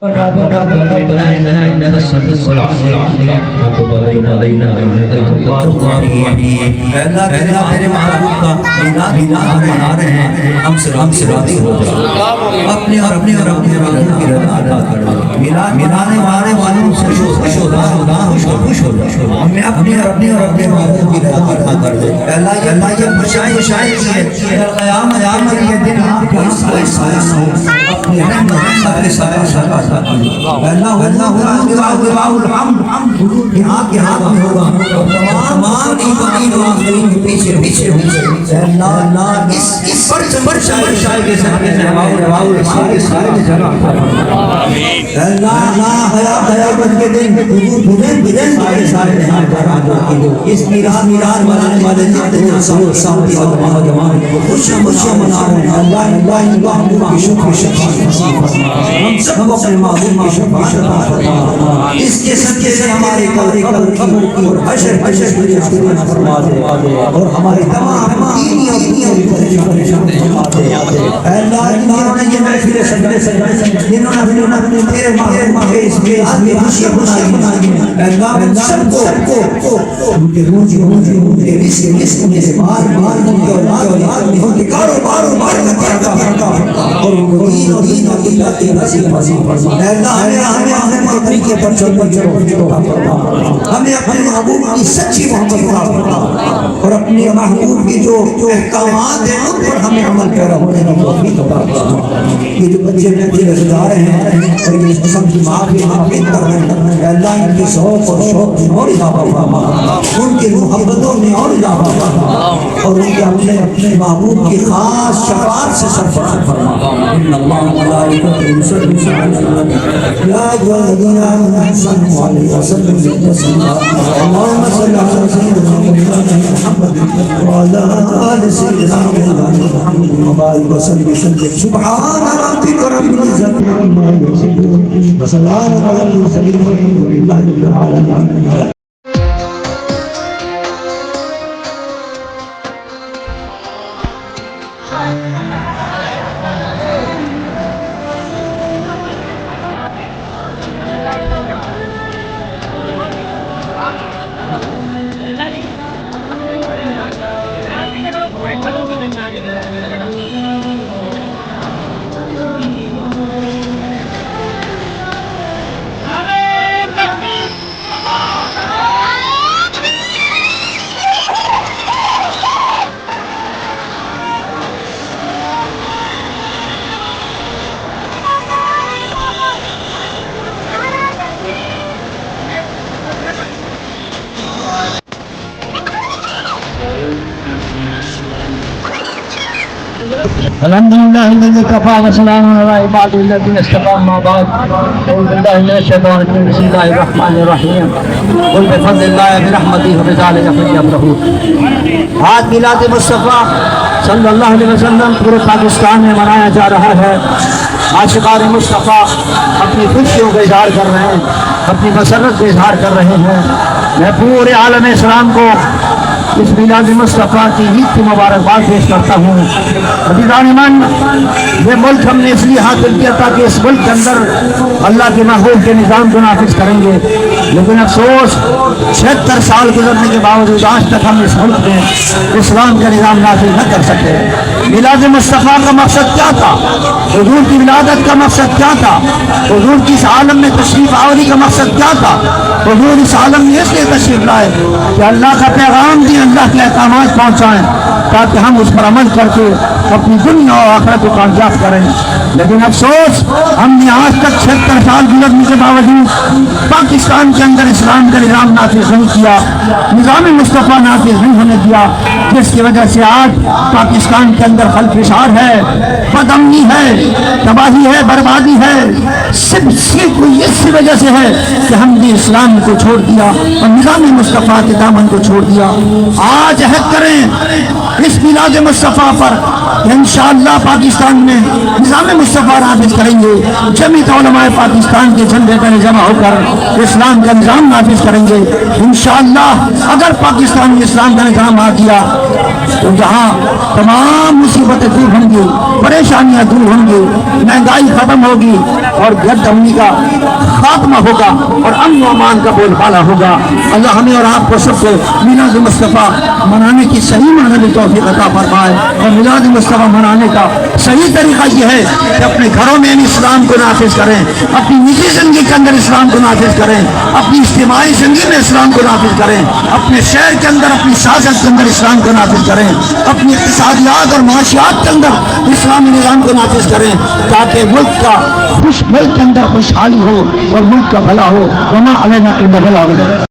अपने और अपने की रजा अदा कर दो। मिलाने वालों से खुश हो हमें अपने और अपने की रजा अदा कर दो। अल्लाह ये खुशाई है क़यामत के दिन आपका साया हो अपनी रहमत के साया अल्लाह के हाथ में होगा। तमाम पीछे अल्लाह इस पर शायद के साथ क़यामत के दिन सारे इस मीरान बनाने वाले खुशियां मना रहे हैं। अल्लाह की शुक्र हम सबको अपने माबूद की शुक्र इसके सदके से हमारे कब्र की और हशर फरमा दे और हमारी तमाम दीनी और परेशानी फरमा दे। अल्लाह जिन्होंने ये महफिल सजाए जिन्होंने तेरे माबूद के इसमें खुशियां बनाई अल्लाह सबको उनके रोजी उनके रिस्क में से बार उनके औलाद उनके कारोबार और दीन और की नसीब फरमा। अल्लाह हमें तरीके पर चलो हमें अपने महबूब की सच्ची मोहब्बत फरमा और अपने महबूब की जो अहकामात हैं उन पर हमें अमल पैरा होने की तौफीक अता फरमा। ये जो बच्चे रोज़ा रहे हैं और ये कसम की माफ़ी कर रहे हैं अल्लाह इनकी शौक़ और शौक़ में और इजाफा फरमा उनकी मोहब्बतों में और इजाफा फरमा और उनके अपने महबूब की खास शफ़ाअत से सरफराज फरमा। सुभान रब्बिक रब्बिल इज्जति अम्मा यसिफून व सलामुन अलल मुरसलीन वल्हम्दुलिल्लाहि रब्बिल आलमीन। अल्हम्दुलिल्लाहि कफ़ा व सलामुन अला इबादिल्लज़ीना इस्तफ़ा अम्मा बाद अऊज़ु बिल्लाहि मिनश शैतानिर रजीम बिस्मिल्लाहिर रहमानिर रहीम क़ुल बिफ़ज़लिल्लाहि व बिरहमतिहि फ़बिज़ालिका फ़लयफ़रहू। आज मिलाद मुस्तफ़ा सल्लल्लाहु अलैहि वसल्लम पूरे पाकिस्तान में मनाया जा रहा है। आशिक़ान मुस्तफ़ा अपनी खुशियों का इज़हार कर रहे हैं, अपनी मसरत का इज़हार कर रहे हैं। मैं पूरे आलम इस्लाम को इस मिलाद मुस्तफ़ा की ईद की मुबारकबाद पेश करता हूँ। अज़ीज़ान, ये मुल्क हमने इसलिए हासिल किया ताकि इस मुल्क के अंदर अल्लाह के महबूब के निज़ाम को नाफिज करेंगे, लेकिन अफसोस 76 साल गुजरने के बावजूद आज तक हम इस मुल्क में इस्लाम का निज़ाम नाफिज न कर सके। मिलाद मुस्तफ़ा का मकसद क्या था? हुज़ूर की विलादत का मकसद क्या था? हुज़ूर की इस आलम में तशरीफ़ आवरी का मकसद क्या था? हुज़ूर इस आलम में इसलिए तशरीफ़ लाए कि अल्लाह का पैगाम दिए, अल्लाह के अहकामात पहुँचाएँ ताकि हम उस पर अमल करके अपनी दुनिया और आखिरत को कामयाब करें। लेकिन अफसोस हमने आज तक 76 साल गुजरने के बावजूद पाकिस्तान के अंदर इस्लाम का निज़ाम नाफिज नहीं किया, निज़ाम मुस्तफ़ा नाफिज नहीं होने दिया, जिसकी वजह से आज पाकिस्तान के अंदर खलफिशार है, बदअमनी है, तबाही है, बर्बादी है। सिर्फ इसी वजह से है कि हमने इस्लाम को छोड़ दिया और निज़ाम मुस्तफ़ा के दामन को छोड़ दिया। आज अहद करें इस मिलाद मुस्तफ़ा पर इंशाअल्लाह पाकिस्तान में निज़ाम मुस्तफ़ा नाफिज करेंगे। जमीयत उलमाए पाकिस्तान के झंडे पर जमा होकर इस्लाम का निज़ाम नाफिज करेंगे इंशाअल्लाह। अगर पाकिस्तान में इस्लाम का निज़ाम आ गया तो जहाँ तमाम मुसीबतें दूर होंगी, परेशानियां दूर होंगी, महंगाई खत्म होगी और गद्दारी का खात्मा होगा और अमन अमान का बोलबाला होगा। अल्लाह हमें और आपको सबको मिलाद मुस्तफ़ा मनाने की सही माने में तौफीक अता फरमाए। और मिलाद मुस्तफ़ा मनाने का सही तरीका यह है कि अपने घरों में इस्लाम को नाफिज करें, अपनी निजी जिंदगी के अंदर इस्लाम को नाफिज करें, अपनी इज्तिमाई जिंदगी में इस्लाम को नाफिज करें, अपने शहर के अंदर अपनी साजत के अंदर इस्लाम को नाफिज करें, अपनी इक़्तिसादियात और माशियात के अंदर इस्लामी निज़ाम को नाफिज करें, ताकि मुल्क के अंदर खुशहाली हो और मुल्क का भला हो। वमा अलैना इल्ला बलाग।